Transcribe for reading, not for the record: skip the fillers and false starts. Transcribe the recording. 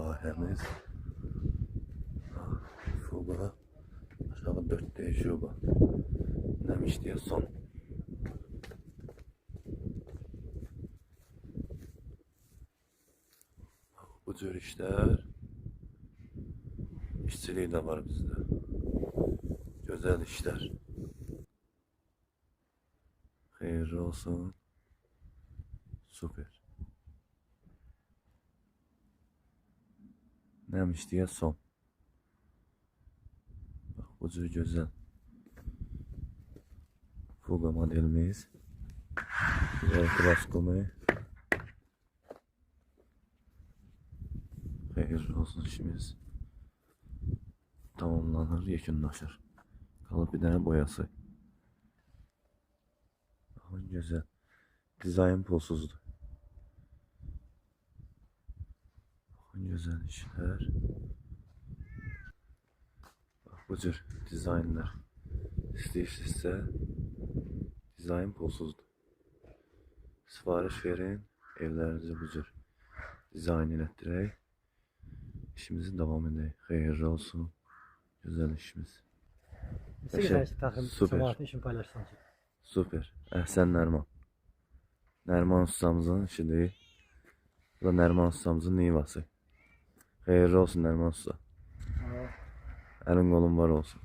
sahemiz. Fuga. Aşağı 4D şuba. Neymiş diye son. Bu tür işler. İşçiliği de var bizde. Güzel işler. Hayırlı olsun. Süper. Neymiş diye son. Bak bu tür güzel. Fuga modelimiz. Güzel klaskomu. Hayırlı olsun işimiz. Tamamlanır, yekunlaşır. Kalıp bir tane boyası. Bakın güzel. Dizayn pulsuzdu. Bakın güzel işler. Bak bu tür dizaynlar. İstəyirsinizsə dizayn pulsuzdur. Sipariş verin, evlərinizi bu cür dizayn etdirək. İşimizi devam edək. Hayırlı olsun. Güzel işimiz. Süper. işini paylaşsan ki. Süper. Əhsən Nərman. Nərman ustamızın işidir. Bu da Nərman ustamızın neyvası. Hayırlı olsun Nərman usta. Əlin qolun var olsun.